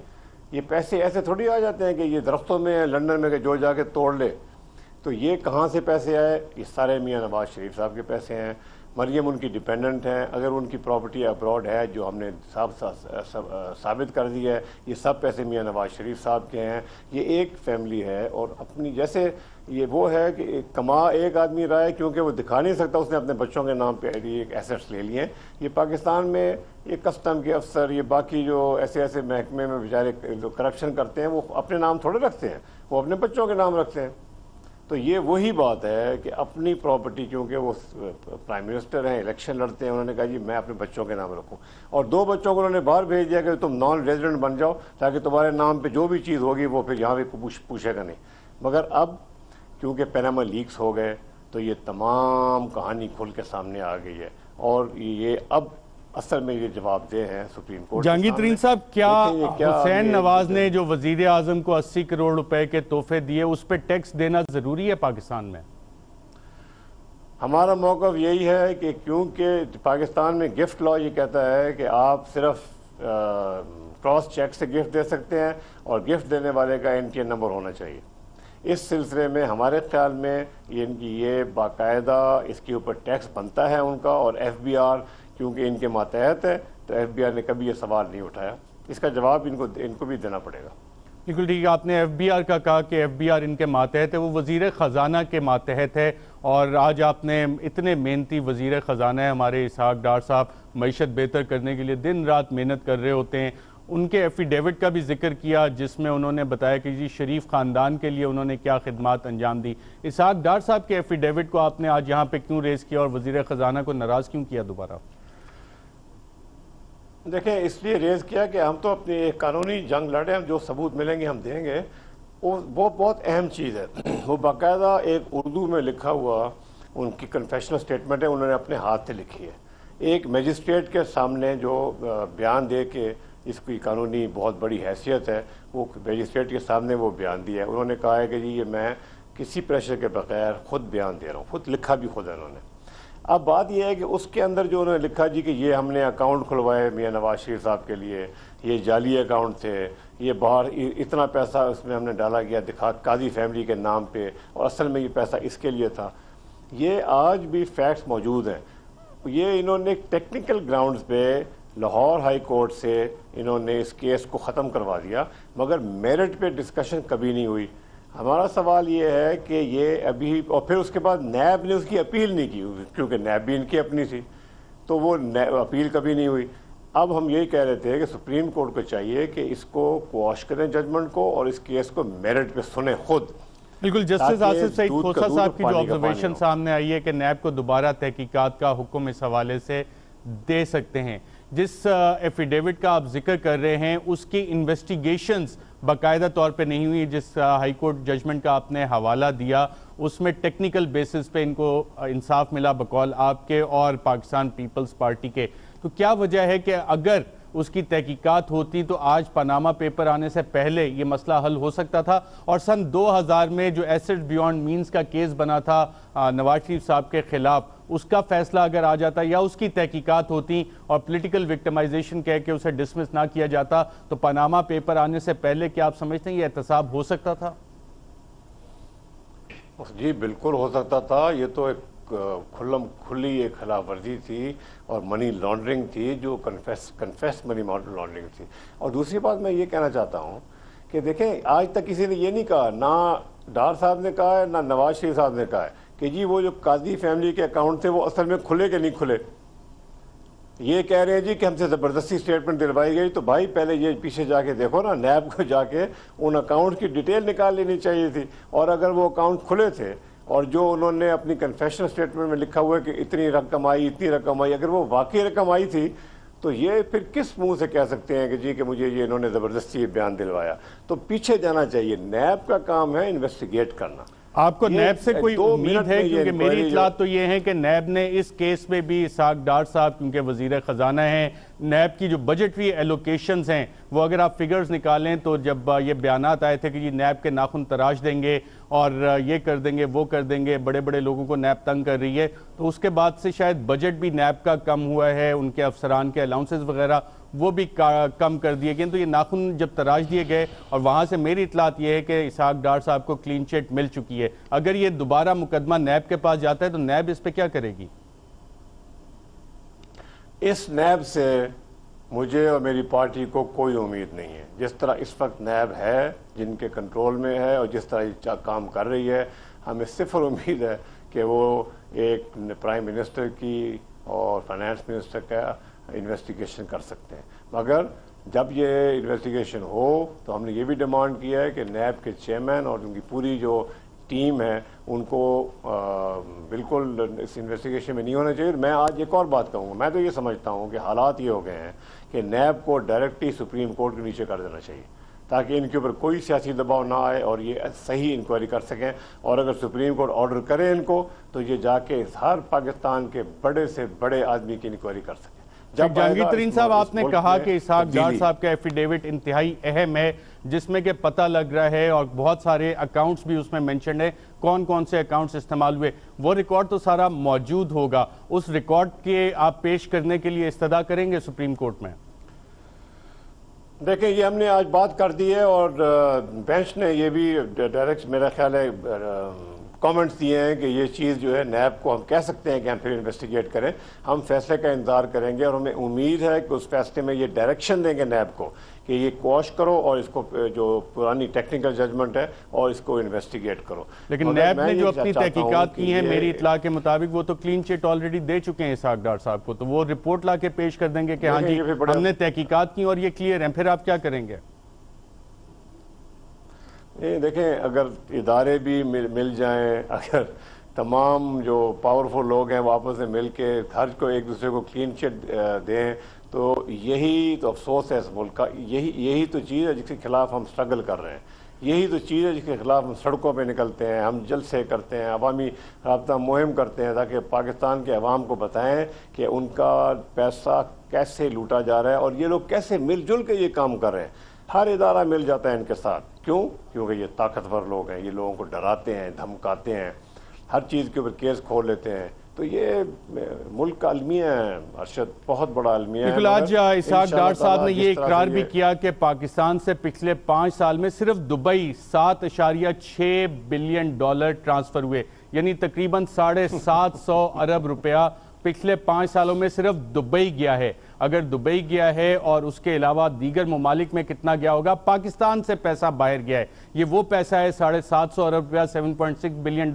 یہ پیسے ایسے تھوڑی آ جاتے ہیں کہ یہ درختوں میں ہیں لندن میں کہ جو جا کے توڑ لے. تو یہ کہاں سے پیسے آئے؟ یہ سارے میاں نواز شریف صاحب کے پیسے ہیں. مریم ان کی ڈیپینڈنٹ ہیں. اگر ان کی پراپرٹی ابراڈ ہے جو ہم نے ثابت کر دی ہے، یہ سب پیسے میاں نواز شریف صاحب کے ہیں. یہ ایک فیملی ہے اور اپنی جیسے یہ وہ ہے کہ کما ایک آدمی رہا ہے کیونکہ وہ دکھا نہیں سکتا اس نے اپنے بچوں کے نام پہ ایک ایسیٹس لے لیے ہیں. یہ پاکستان میں یہ کسٹم کے افسر، یہ باقی جو ایسے محکمے میں بیچارے جو کرپشن کرتے ہیں وہ اپنے نام تھوڑے رکھتے ہیں، وہ اپنے بچوں کے نام رکھتے ہیں. تو یہ وہی بات ہے کہ اپنی پراپرٹی، کیونکہ وہ پرائم منسٹر ہیں، الیکشن لڑتے ہیں، انہوں نے کہا جی میں اپنے بچوں کے نام رکھوں، اور 2 بچوں کو انہوں نے باہر بھیج دیا کہ تم نان ریزیڈنٹ بن جاؤ تاکہ تمہارے نام پہ جو بھی چیز ہوگی وہ پھر یہاں پہ پوچھے گا نہیں. مگر اب کیونکہ پیناما لیکس ہو گئے تو یہ تمام کہانی کھل کے سامنے آ گئی ہے، اور یہ اب اصل میں یہ جواب دہ ہیں سپریم کورٹ. جہانگیر ترین صاحب، کیا حسین نواز نے جو وزیر اعظم کو 80 کروڑ روپے کے تحفے دیے اس پہ ٹیکس دینا ضروری ہے پاکستان میں؟ ہمارا موقف یہی ہے کہ کیونکہ پاکستان میں گفٹ لا یہ کہتا ہے کہ آپ صرف کراس چیک سے گفٹ دے سکتے ہیں اور گفٹ دینے والے کا NTN نمبر ہونا چاہیے. اس سلسلے میں ہمارے خیال میں یہ باقاعدہ اس کے اوپر ٹیکس بنتا ہے ان کا، اور FBR کیونکہ ان کے ماتحت ہے تو FBR نے کبھی یہ سوال نہیں اٹھایا. اس کا جواب ان کو بھی دینا پڑے گا. بالکل ٹھیک ہے، آپ نے FBR کا کہا کہ FBR ان کے ماتحت ہے، وہ وزیر خزانہ کے ماتحت ہے، اور آج آپ نے اتنے محنتی وزیر خزانہ ہے ہمارے اسحاق ڈار صاحب، معیشت بہتر کرنے کے لیے دن رات محنت کر رہے ہوتے ہیں. ان کے ایفیڈیوٹ کا بھی ذکر کیا جس میں انہوں نے بتایا کہ جی شریف خاندان کے لیے انہوں نے کیا خدمات انجام دی. اسحاق ڈار صاحب کے ایفیڈیوٹ کو آپ نے آج یہاں پہ کیوں ریز کیا اور وزیر خزانہ کو ناراض کیوں کیا دوبارہ؟ دیکھیں، اس لیے ریز کیا کہ ہم تو اپنی ایک قانونی جنگ لڑے ہیں، جو ثبوت ملیں گے ہم دیں گے. وہ بہت اہم چیز ہے. وہ باقاعدہ ایک اردو میں لکھا ہوا ان کی کنفیشنل سٹیٹمنٹ ہے، انہوں نے اپنے ہاتھ سے لکھی ہے. ایک میجسٹریٹ کے سامنے جو بیان دے کے اس کی قانونی بہت بڑی حیثیت ہے، وہ میجسٹریٹ کے سامنے وہ بیان دیا ہے. انہوں نے کہا ہے کہ جی یہ میں کسی پریشر کے بغیر خود بیان دے رہا ہوں، خود لکھا بھی خود ہے انہوں نے. اب بات یہ ہے کہ اس کے اندر جو انہوں نے لکھا جی کہ یہ ہم نے اکاؤنٹ کھلوائے میاں نواز شریف صاحب کے لیے، یہ جعلی اکاؤنٹ تھے، یہ باہر اتنا پیسہ اس میں ہم نے ڈالا گیا قاضی فیملی کے نام پہ، اور اصل میں یہ پیسہ اس کے لیے تھا. یہ آج بھی فیکٹس موجود ہیں. یہ انہوں نے ٹیکنیکل گراؤنڈز پہ لاہور ہائی کورٹ سے انہوں نے اس کیس کو ختم کروا دیا، مگر میرٹ پہ ڈسکشن کبھی نہیں ہوئی. ہمارا سوال یہ ہے کہ یہ ابھی، اور پھر اس کے بعد نیب نے اس کی اپیل نہیں کی کیونکہ نیب بھی ان کی اپنی تھی، تو وہ اپیل کبھی نہیں ہوئی. اب ہم یہی کہہ رہے تھے کہ سپریم کورٹ کو چاہیے کہ اس کو کوش کریں ججمنٹ کو، اور اس کیس کو میرٹ پہ سنیں خود. بالکل، جسٹس آصف سعید کھوسہ صاحب کی جو آبزرویشن سامنے آئی ہے کہ نیب کو دوبارہ تحقیقات کا حکم اس حوالے سے دے سکتے ہیں. جس ایفیڈیوٹ کا آپ ذکر کر رہے ہیں اس کی انویسٹیگیشنز باقاعدہ طور پہ نہیں ہوئی. جس ہائی کورٹ ججمنٹ کا آپ نے حوالہ دیا اس میں ٹیکنیکل بیسس پہ ان کو انصاف ملا بقول آپ کے اور پاکستان پیپلز پارٹی کے. تو کیا وجہ ہے کہ اگر اس کی تحقیقات ہوتی تو آج پاناما پیپر آنے سے پہلے یہ مسئلہ حل ہو سکتا تھا؟ اور سن 2000 میں جو ایسٹ بیونڈ مینز کا کیس بنا تھا نواز شریف صاحب کے خلاف، اس کا فیصلہ اگر آ جاتا یا اس کی تحقیقات ہوتی اور پولیٹیکل وکٹمائزیشن کہہ کے اسے ڈسمس نہ کیا جاتا، تو پاناما پیپر آنے سے پہلے کیا آپ سمجھتے ہیں یہ احتساب ہو سکتا تھا؟ جی بالکل ہو سکتا تھا. یہ تو ایک کھلی ایک خلاف ورزی تھی اور منی لانڈرنگ تھی، جو کنفیس منی لانڈرنگ تھی. اور دوسری بات میں یہ کہنا چاہتا ہوں کہ دیکھیں، آج تک کسی نے یہ نہیں کہا، نہ ڈار صاحب نے کہا ہے نہ نواز شریف صاحب نے کہا ہے کہ جی وہ جو قاضی فیملی کے اکاؤنٹ تھے وہ اصل میں کھلے کہ نہیں کھلے. یہ کہہ رہے ہیں جی کہ ہم سے زبردستی سٹیٹمنٹ دلوائی گئی. تو بھائی پہلے یہ پیچھے جا کے دیکھو نا، نیب کو جا کے ان اکاؤنٹ کی ڈیٹیل نکال لینی چاہیے تھی. اور اگر وہ اکاؤنٹ کھلے تھے اور جو انہوں نے اپنی کنفیشنل سٹیٹمنٹ میں لکھا ہوا ہے کہ اتنی رقم آئی اتنی رقم آئی، اگر وہ واقعی رقم آئی تھی تو یہ پھر کس منہ سے کہہ سکتے ہیں کہ جی کہ مجھے یہ انہوں نے زبردستی بیان دلوایا؟ تو پیچھے جانا چاہیے. نیب کا کام ہے انویسٹیگیٹ کرنا. آپ کو نیب سے کوئی امید ہے؟ کیونکہ میری اطلاعات تو یہ ہیں کہ نیب نے اس کیس میں بھی اسحاق ڈار صاحب کیونکہ وزیر خزانہ ہیں، نیب کی جو بجٹری ایلوکیشنز ہیں وہ اگر آپ فگرز نکالیں تو جب یہ بیانات آئے تھے کہ یہ نیب کے ناخن تراش دیں گے اور یہ کر دیں گے وہ کر دیں گے، بڑے بڑے لوگوں کو نیب تنگ کر رہی ہے، تو اس کے بعد سے شاید بجٹ بھی نیب کا کم ہوا ہے، ان کے افسران کے الاؤنسز وغیرہ وہ بھی کم کر دیے گئے. تو یہ ناخن جب تراش دیے گئے، اور وہاں سے میری اطلاعات یہ ہے کہ اسحاق ڈار صاحب کو کلین چٹ مل چکی ہے. اگر یہ دوبارہ مقدمہ نیب کے پاس جاتا ہے تو نیب اس پہ کیا کرے گی؟ اس نیب سے مجھے اور میری پارٹی کو کوئی امید نہیں ہے. جس طرح اس وقت نیب ہے، جن کے کنٹرول میں ہے اور جس طرح یہ کام کر رہی ہے، ہمیں صفر امید ہے کہ وہ ایک پرائم منسٹر کی اور فائنانس منسٹر کا انویسٹیگیشن کر سکتے ہیں. مگر جب یہ انویسٹیگیشن ہو تو ہم نے یہ بھی ڈیمانڈ کیا ہے کہ نیب کے چیئرمین اور ان کی پوری جو ٹیم ہے ان کو بالکل اس انویسٹیگیشن میں نہیں ہونا چاہیے. میں آج ایک اور بات کہوں گا, میں تو یہ سمجھتا ہوں کہ حالات یہ ہو گئے ہیں کہ نیب کو ڈائریکٹلی سپریم کورٹ کے نیچے کر دینا چاہیے تاکہ ان کے اوپر کوئی سیاسی دباؤ نہ آئے اور یہ صحیح انکوائری کر سکیں. اور اگر سپریم کورٹ آرڈر کرے ان کو تو یہ جا کے ہر پاکستان کے بڑے سے بڑے آدمی کی انکوائری کر سکیں. جہانگیر ترین صاحب, آپ نے کہا کہ اسحاق ڈار صاحب کا ایفیڈیوٹ انتہائی اہم ہے جس میں کہ پتہ لگ رہا ہے اور بہت سارے اکاؤنٹس بھی اس میں منشنڈ ہیں, کون کون سے اکاؤنٹس استعمال ہوئے, وہ ریکارڈ تو سارا موجود ہوگا. اس ریکارڈ کے آپ پیش کرنے کے لیے استدعا کریں گے سپریم کورٹ میں؟ دیکھیں, یہ ہم نے آج بات کر دی ہے اور بینچ نے یہ بھی ڈائریکٹ میرا خیال ہے کامنٹس دیے ہیں کہ یہ چیز جو ہے نیب کو ہم کہہ سکتے ہیں کہ ہم پھر انویسٹیگیٹ کریں. ہم فیصلے کا انتظار کریں گے اور ہمیں امید ہے کہ اس فیصلے میں یہ ڈائریکشن دیں گے نیب کو کہ یہ کوش کرو اور اس کو جو پرانی ٹیکنیکل ججمنٹ ہے اور اس کو انویسٹیگیٹ کرو. لیکن نیب نے جو اپنی تحقیقات کی ہیں میری اطلاع کے مطابق وہ تو کلین چٹ آلریڈی دے چکے ہیں اسحاق ڈار صاحب کو, تو وہ رپورٹ لا کے پیش کر دیں گے کہ ہاں جی ہم نے تحقیقات کی اور یہ کلیئر ہیں. پھر آپ کیا کریں گے؟ دیکھیں, اگر ادارے بھی مل جائیں, اگر تمام جو پاورفل لوگ ہیں وہ آپس میں مل کے ہر کو ایک دوسرے کو کلین چٹ دیں تو یہی تو افسوس ہے اس ملک کا. یہی تو چیز ہے جس کے خلاف ہم سٹرگل کر رہے ہیں, یہی تو چیز ہے جس کے خلاف ہم سڑکوں پہ نکلتے ہیں, ہم جلسے کرتے ہیں, عوامی رابطہ مہم کرتے ہیں تاکہ پاکستان کے عوام کو بتائیں کہ ان کا پیسہ کیسے لوٹا جا رہا ہے اور یہ لوگ کیسے مل جل کے یہ کام کر رہے ہیں. ہر ادارہ مل جاتا ہے ان کے ساتھ. کیوں؟ کیونکہ یہ طاقتور لوگ ہیں, یہ لوگوں کو ڈراتے ہیں, دھمکاتے ہیں, ہر چیز کے اوپر کیس کھول لیتے ہیں. تو یہ ملک کا المیہ ہے ارشد, بہت بڑا المیہ ہے. بالکل, آج اسحاق ڈار صاحب نے یہ اقرار بھی کیا کہ پاکستان سے پچھلے 5 سال میں صرف دبئی $7.6 بلین ٹرانسفر ہوئے, یعنی تقریباً 750 ارب روپیہ پچھلے 5 سالوں میں صرف دبئی گیا ہے. اگر دبئی گیا ہے اور اس کے علاوہ دیگر ممالک میں کتنا گیا ہوگا, پاکستان سے پیسہ باہر گیا ہے. یہ وہ پیسہ ہے 750 ارب روپیہ, $7.6 بلین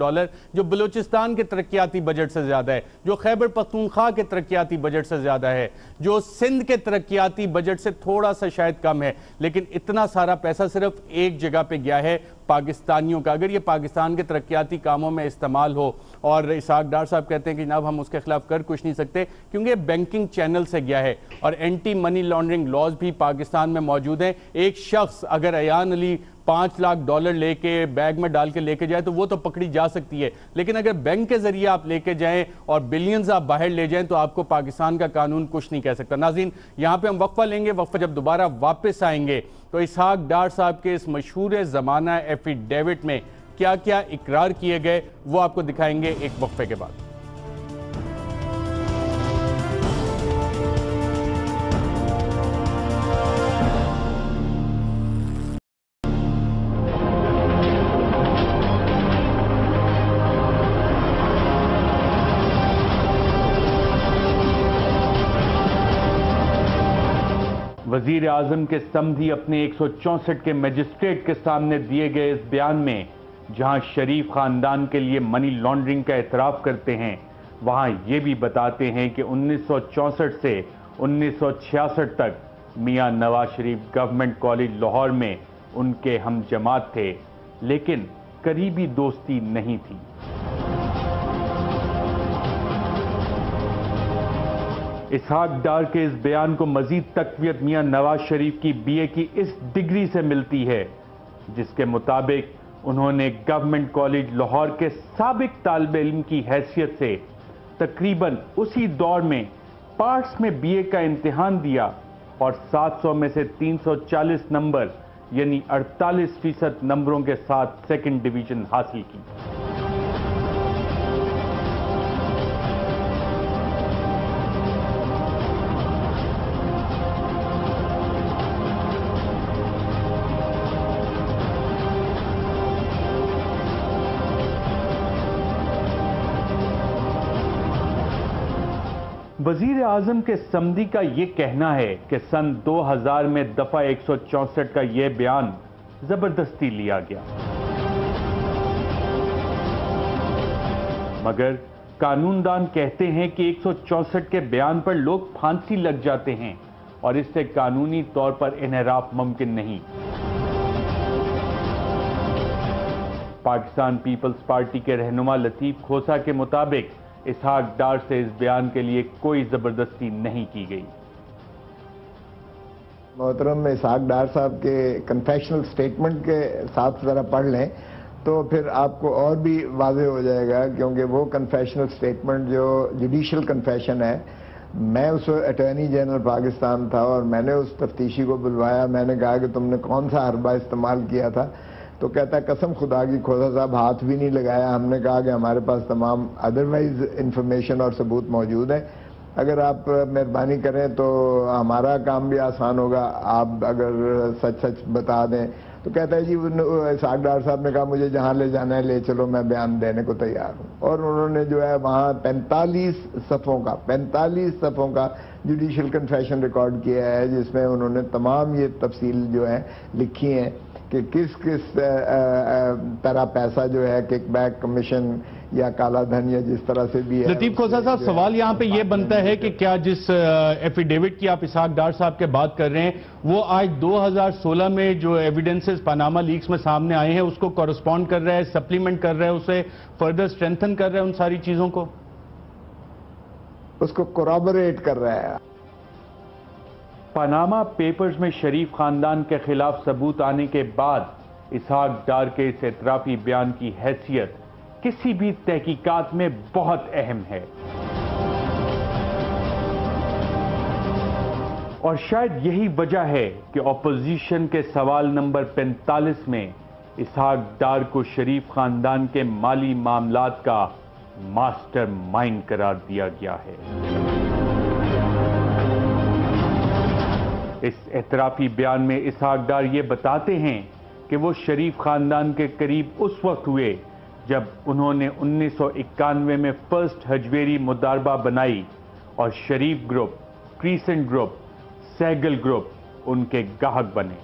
جو بلوچستان کے ترقیاتی بجٹ سے زیادہ ہے, جو خیبر پختونخوا کے ترقیاتی بجٹ سے زیادہ ہے, جو سندھ کے ترقیاتی بجٹ سے تھوڑا سا شاید کم ہے. لیکن اتنا سارا پیسہ صرف ایک جگہ پہ گیا ہے پاکستانیوں کا. اگر یہ پاکستان کے ترقیاتی کاموں میں استعمال ہو, اور اسحاق ڈار صاحب کہتے ہیں کہ جناب ہم اس کے خلاف کر کچھ نہیں سکتے کیونکہ یہ بینکنگ چینل سے گیا ہے اور اینٹی منی لانڈرنگ لاز بھی پاکستان میں موجود ہیں. ایک شخص اگر ایان علی $5 لاکھ لے کے بیگ میں ڈال کے لے کے جائے تو وہ تو پکڑی جا سکتی ہے, لیکن اگر بینک کے ذریعے آپ لے کے جائیں اور بلینز آپ باہر لے جائیں تو آپ کو پاکستان کا قانون کچھ نہیں کہہ سکتا. ناظرین, یہاں پہ ہم وقفہ لیں گے. وقفہ جب دوبارہ واپس آئیں گے تو اسحاق ڈار صاحب کے اس مشہور زمانہ ایفیڈیوٹ میں کیا کیا اقرار کیے گئے وہ آپ کو دکھائیں گے ایک وقفے کے بعد. وزیر اعظم کے سمدھی اپنے 164 کے میجسٹریٹ کے سامنے دیے گئے اس بیان میں جہاں شریف خاندان کے لیے منی لانڈرنگ کا اعتراف کرتے ہیں, وہاں یہ بھی بتاتے ہیں کہ 1964 سے 1966 تک میاں نواز شریف گورنمنٹ کالج لاہور میں ان کے ہم جماعت تھے, لیکن قریبی دوستی نہیں تھی. اسحاق ڈار کے اس بیان کو مزید تقویت میاں نواز شریف کی BA کی اس ڈگری سے ملتی ہے جس کے مطابق انہوں نے گورنمنٹ کالج لاہور کے سابق طالب علم کی حیثیت سے تقریباً اسی دور میں پارٹس میں BA کا امتحان دیا اور 700 میں سے 340 نمبر یعنی 48% نمبروں کے ساتھ سیکنڈ ڈویژن حاصل کی. وزیر اعظم کے سمدھی کا یہ کہنا ہے کہ سن 2000 میں دفعہ 164 کا یہ بیان زبردستی لیا گیا. مگر قانوندان کہتے ہیں کہ 164 کے بیان پر لوگ پھانسی لگ جاتے ہیں اور اس سے قانونی طور پر انحراف ممکن نہیں۔ پاکستان پیپلز پارٹی کے رہنما لطیف کھوسا کے مطابق اسحاق ڈار سے اس بیان کے لیے کوئی زبردستی نہیں کی گئی۔ محترم اسحاق ڈار صاحب کے کنفیشنل سٹیٹمنٹ کے ساتھ ذرا پڑھ لیں تو پھر آپ کو اور بھی واضح ہو جائے گا، کیونکہ وہ کنفیشنل سٹیٹمنٹ جو جوڈیشل کنفیشن ہے، میں اس اٹارنی جنرل پاکستان تھا اور میں نے اس تفتیشی کو بلوایا، میں نے کہا کہ تم نے کون سا حربہ استعمال کیا تھا، تو کہتا ہے قسم خدا کی کھوسا صاحب ہاتھ بھی نہیں لگایا، ہم نے کہا کہ ہمارے پاس تمام ادروائز انفارمیشن اور ثبوت موجود ہے، اگر آپ مہربانی کریں تو ہمارا کام بھی آسان ہوگا، آپ اگر سچ سچ بتا دیں۔ تو کہتا ہے جی اسحاق ڈار صاحب نے کہا مجھے جہاں لے جانا ہے لے چلو، میں بیان دینے کو تیار ہوں، اور انہوں نے جو ہے وہاں 45 صفحوں کا جوڈیشل کنفیشن ریکارڈ کیا ہے، جس میں انہوں نے تمام یہ تفصیل جو ہے لکھی ہیں کہ کس طرح پیسہ جو ہے کک بیک کمیشن یا کالا دھن یا جس طرح سے بھی ہے۔ لطیف کھوسا صاحب، سوال یہاں پہ یہ بنتا ہے کہ کیا جس ایفیڈیوٹ کی آپ اسحاق ڈار صاحب کے بات کر رہے ہیں وہ آج 2016 میں جو ایویڈنسز پاناما لیکس میں سامنے آئے ہیں اس کو کورسپونڈ کر رہا ہے، سپلیمنٹ کر رہا ہے، اسے فردر اسٹرینتھن کر رہا ہے ان ساری چیزوں کو؟ اس کو کورابوریٹ کر رہا ہے۔ پاناما پیپرز میں شریف خاندان کے خلاف ثبوت آنے کے بعد اسحاق ڈار کے اس اعترافی بیان کی حیثیت کسی بھی تحقیقات میں بہت اہم ہے، اور شاید یہی وجہ ہے کہ اپوزیشن کے سوال نمبر 45 میں اسحاق ڈار کو شریف خاندان کے مالی معاملات کا ماسٹر مائنڈ قرار دیا گیا ہے۔ اس اعترافی بیان میں اسحاق ڈار یہ بتاتے ہیں کہ وہ شریف خاندان کے قریب اس وقت ہوئے جب انہوں نے 1991 میں فرسٹ ہجویری مضاربہ بنائی اور Sharif group, Crescent group, Sehgal group ان کے گاہک بنے۔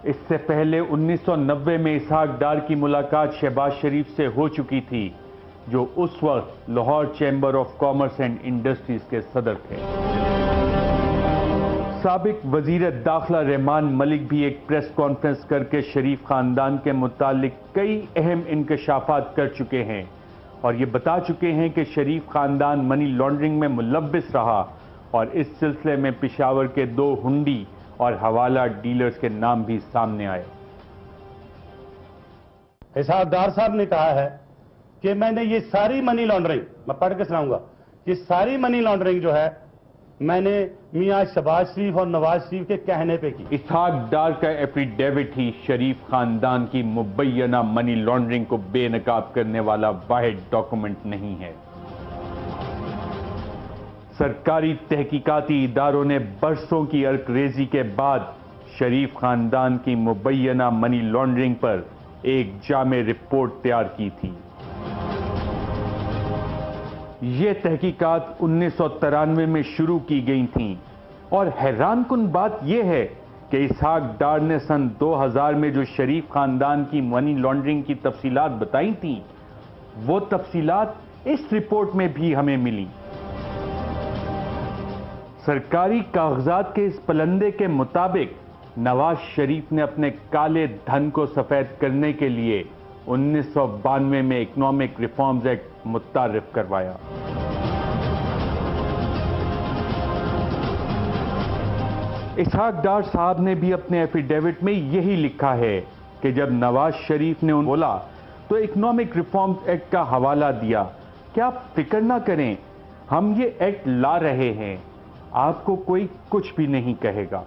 اس سے پہلے 1990 میں اسحاق ڈار کی ملاقات شہباز شریف سے ہو چکی تھی، جو اس وقت Lahore chamber of commerce and industries کے صدر تھے۔ سابق وزیر داخلہ رحمان ملک بھی ایک پریس کانفرنس کر کے شریف خاندان کے متعلق کئی اہم انکشافات کر چکے ہیں اور یہ بتا چکے ہیں کہ شریف خاندان منی لانڈرنگ میں ملوث رہا، اور اس سلسلے میں پشاور کے 2 ہنڈی اور حوالہ ڈیلرز کے نام بھی سامنے آئے۔ اسحاق ڈار صاحب نے کہا ہے کہ میں نے یہ ساری منی لانڈرنگ، میں پڑھ کے سناؤں گا، یہ ساری منی لانڈرنگ جو ہے میں نے میاں شہباز شریف اور نواز شریف کے کہنے پہ کی۔ اسحاق ڈار کا ایفیڈیوٹ ہی شریف خاندان کی مبینہ منی لانڈرنگ کو بے نقاب کرنے والا واحد ڈاکومنٹ نہیں ہے۔ سرکاری تحقیقاتی اداروں نے برسوں کی ارک ریزی کے بعد شریف خاندان کی مبینہ منی لانڈرنگ پر ایک جامع رپورٹ تیار کی تھی۔ یہ تحقیقات 1993 میں شروع کی گئی تھیں، اور حیران کن بات یہ ہے کہ اسحاق ڈار نے سن 2000 میں جو شریف خاندان کی منی لانڈرنگ کی تفصیلات بتائی تھیں، وہ تفصیلات اس رپورٹ میں بھی ہمیں ملی۔ سرکاری کاغذات کے اس پلندے کے مطابق نواز شریف نے اپنے کالے دھن کو سفید کرنے کے لیے 1992 میں اکنامک ریفارمز ایکٹ متعارف کروایا۔ اسحاق ڈار صاحب نے بھی اپنے ایفیڈیوٹ میں یہی لکھا ہے کہ جب نواز شریف نے بولا تو اکنامک ریفارمز ایکٹ کا حوالہ دیا کہ آپ فکر نہ کریں، ہم یہ ایکٹ لا رہے ہیں، آپ کو کوئی کچھ بھی نہیں کہے گا۔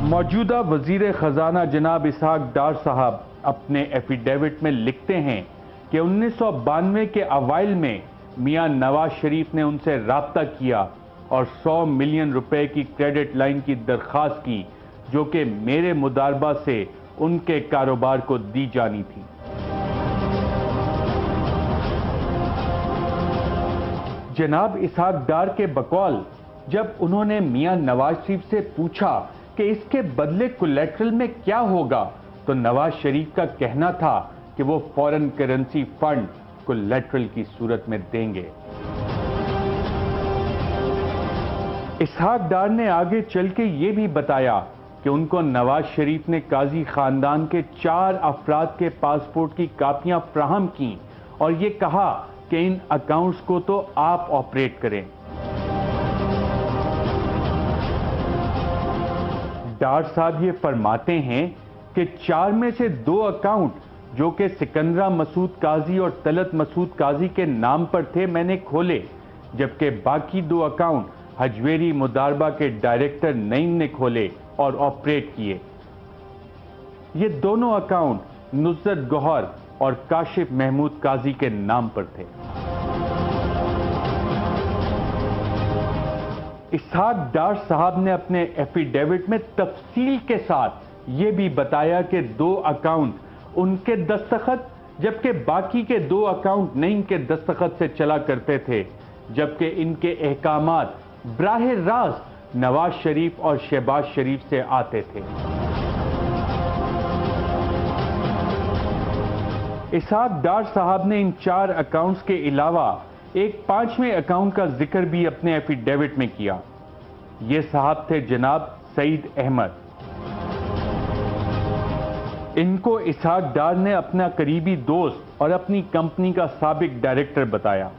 موجودہ وزیر خزانہ جناب اسحاق ڈار صاحب اپنے ایفیڈیوٹ میں لکھتے ہیں کہ 1992 کے اوائل میں میاں نواز شریف نے ان سے رابطہ کیا اور 100 ملین روپے کی کریڈٹ لائن کی درخواست کی، جو کہ میرے مضاربہ سے ان کے کاروبار کو دی جانی تھی۔ جناب اسحاق ڈار کے بقول جب انہوں نے میاں نواز شریف سے پوچھا کہ اس کے بدلے کولیٹرل میں کیا ہوگا تو نواز شریف کا کہنا تھا کہ وہ فورن کرنسی فنڈ کولیٹرل کی صورت میں دیں گے۔ اسحاق ڈار نے آگے چل کے یہ بھی بتایا کہ ان کو نواز شریف نے قاضی خاندان کے 4 افراد کے پاسپورٹ کی کاپیاں فراہم کیں اور یہ کہا کہ ان اکاؤنٹس کو تو آپ آپریٹ کریں۔ ڈار صاحب یہ فرماتے ہیں کہ 4 میں سے 2 اکاؤنٹ جو کہ سکندرہ مسعود قاضی اور طلعت مسعود قاضی کے نام پر تھے میں نے کھولے، جبکہ باقی 2 اکاؤنٹ حجویری مداربہ کے ڈائریکٹر نعیم نے کھولے اور آپریٹ کیے۔ یہ دونوں اکاؤنٹ نصرت گوہر اور کاشف محمود قاضی کے نام پر تھے۔ اسحاق ڈار صاحب نے اپنے ایفیڈیوٹ میں تفصیل کے ساتھ یہ بھی بتایا کہ 2 اکاؤنٹ ان کے دستخط جبکہ باقی کے 2 اکاؤنٹ نعیم کے دستخط سے چلا کرتے تھے، جبکہ ان کے احکامات براہ راست نواز شریف اور شہباز شریف سے آتے تھے۔ اسحاق ڈار صاحب نے ان 4 اکاؤنٹس کے علاوہ ایک 5ویں اکاؤنٹ کا ذکر بھی اپنے ایفیڈیوٹ میں کیا۔ یہ صاحب تھے جناب سعید احمد۔ ان کو اسحاق ڈار نے اپنا قریبی دوست اور اپنی کمپنی کا سابق ڈائریکٹر بتایا۔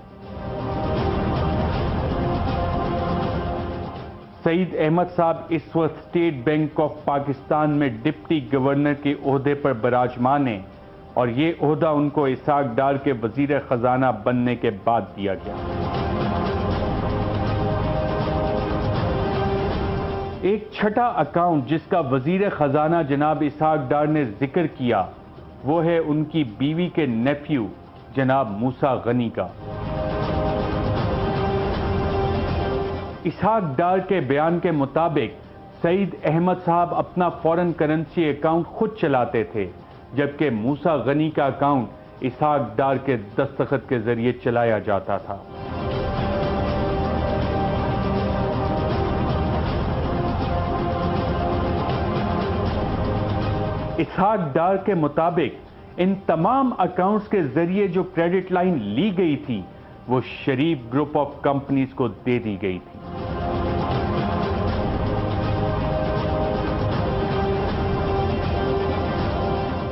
سعید احمد صاحب اس وقت اسٹیٹ بینک آف پاکستان میں ڈپٹی گورنر کے عہدے پر براجمان ہیں اور یہ عہدہ ان کو اسحاق ڈار کے وزیر خزانہ بننے کے بعد دیا گیا۔ ایک چھٹا اکاؤنٹ جس کا وزیر خزانہ جناب اسحاق ڈار نے ذکر کیا وہ ہے ان کی بیوی کے نیفیو جناب موسیٰ غنی کا۔ اسحاق ڈار کے بیان کے مطابق سعید احمد صاحب اپنا فورن کرنسی اکاؤنٹ خود چلاتے تھے، جبکہ موسیٰ غنی کا اکاؤنٹ اسحاق ڈار کے دستخط کے ذریعے چلایا جاتا تھا۔ اسحاق ڈار کے مطابق ان تمام اکاؤنٹس کے ذریعے جو کریڈٹ لائن لی گئی تھی وہ شریف گروپ آف کمپنیز کو دے دی گئی تھی۔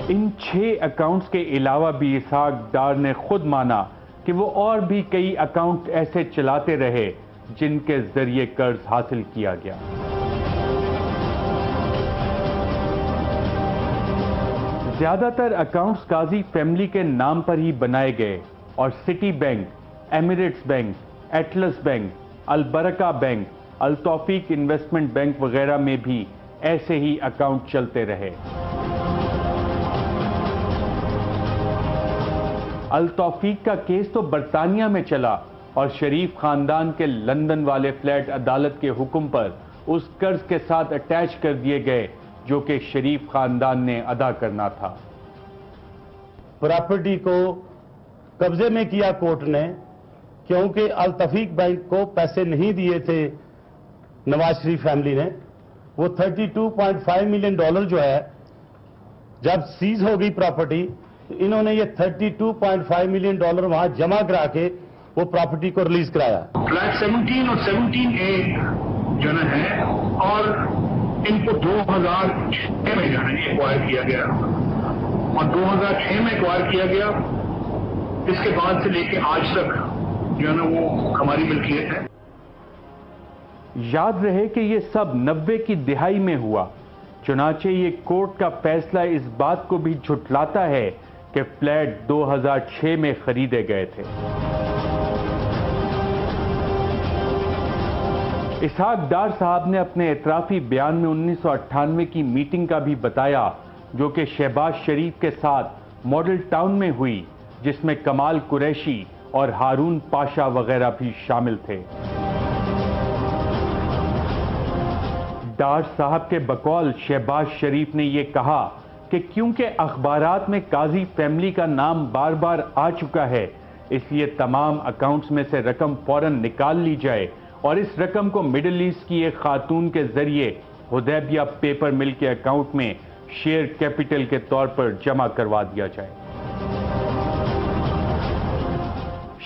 ان 6 اکاؤنٹس کے علاوہ بھی اسحاق ڈار نے خود مانا کہ وہ اور بھی کئی اکاؤنٹ ایسے چلاتے رہے جن کے ذریعے قرض حاصل کیا گیا۔ زیادہ تر اکاؤنٹس قاضی فیملی کے نام پر ہی بنائے گئے اور Citibank, Emirates bank, Atlas bank, Al Baraka bank, Al Tawfeeq investment bank وغیرہ میں بھی ایسے ہی اکاؤنٹ چلتے رہے۔ التوفیق کا کیس تو برطانیہ میں چلا اور شریف خاندان کے لندن والے فلیٹ عدالت کے حکم پر اس قرض کے ساتھ اٹیچ کر دیے گئے جو کہ شریف خاندان نے ادا کرنا تھا۔ پراپرٹی کو قبضے میں کیا کورٹ نے کیونکہ التوفیق بینک کو پیسے نہیں دیے تھے نواز شریف فیملی نے۔ وہ $32.5 ملین جو ہے جب سیز ہو گئی پراپرٹی تو انہوں نے یہ $32.5 ملین وہاں جمع کرا کے وہ پراپرٹی کو ریلیز کرایا۔ فلیٹ 17 اور 17A جو ہے اور ان کو 2006 میں جو ہے ایکوائر کیا گیا اور 2006 میں ایکوائر کیا گیا، اس کے بعد سے لے کے آج تک جو ہے نا وہ ہماری ملکیت ہے۔ یاد رہے کہ یہ سب 90 کی دہائی میں ہوا، چنانچہ یہ کورٹ کا فیصلہ اس بات کو بھی جھٹلاتا ہے کہ فلیٹ 2006 میں خریدے گئے تھے۔ اسحاق ڈار صاحب نے اپنے اعترافی بیان میں 1998 کی میٹنگ کا بھی بتایا جو کہ شہباز شریف کے ساتھ ماڈل ٹاؤن میں ہوئی، جس میں کمال قریشی اور ہارون پاشا وغیرہ بھی شامل تھے۔ ڈار صاحب کے بقول شہباز شریف نے یہ کہا کہ کیونکہ اخبارات میں قاضی فیملی کا نام بار بار آ چکا ہے، اس لیے تمام اکاؤنٹس میں سے رقم فوراً نکال لی جائے اور اس رقم کو مڈل ایسٹ کی ایک خاتون کے ذریعے حدیبیہ پیپر مل کے اکاؤنٹ میں شیئر کیپٹل کے طور پر جمع کروا دیا جائے۔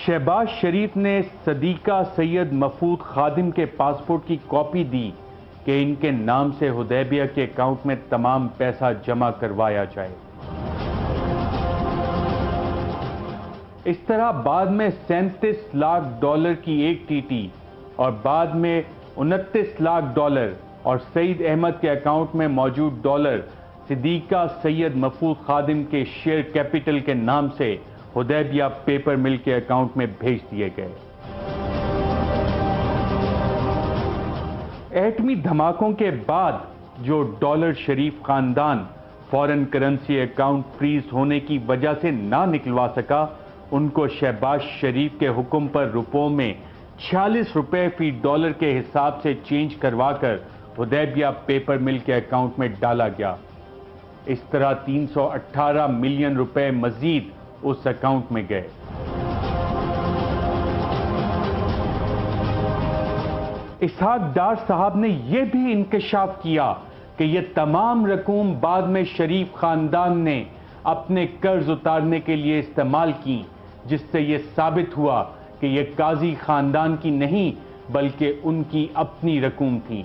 شہباز شریف نے صدیقہ سید مفود خادم کے پاسپورٹ کی کاپی دی کہ ان کے نام سے حدیبیہ کے اکاؤنٹ میں تمام پیسہ جمع کروایا جائے۔ اس طرح بعد میں $37 لاکھ کی ایک ٹی ٹی اور بعد میں $29 لاکھ اور سعید احمد کے اکاؤنٹ میں موجود ڈالر صدیقہ سید مفود خادم کے شیئر کیپٹل کے نام سے حدیبیہ پیپر مل کے اکاؤنٹ میں بھیج دیے گئے۔ ایٹمی دھماکوں کے بعد جو ڈالر شریف خاندان فورن کرنسی اکاؤنٹ فریز ہونے کی وجہ سے نہ نکلوا سکا، ان کو شہباز شریف کے حکم پر روپوں میں 46 روپے فی ڈالر کے حساب سے چینج کروا کر حدیبیہ پیپر مل کے اکاؤنٹ میں ڈالا گیا۔ اس طرح 318 ملین روپے مزید اس اکاؤنٹ میں گئے۔ اسحاق ڈار صاحب نے یہ بھی انکشاف کیا کہ یہ تمام رقوم بعد میں شریف خاندان نے اپنے قرض اتارنے کے لیے استعمال کی، جس سے یہ ثابت ہوا کہ یہ قاضی خاندان کی نہیں بلکہ ان کی اپنی رقوم تھی۔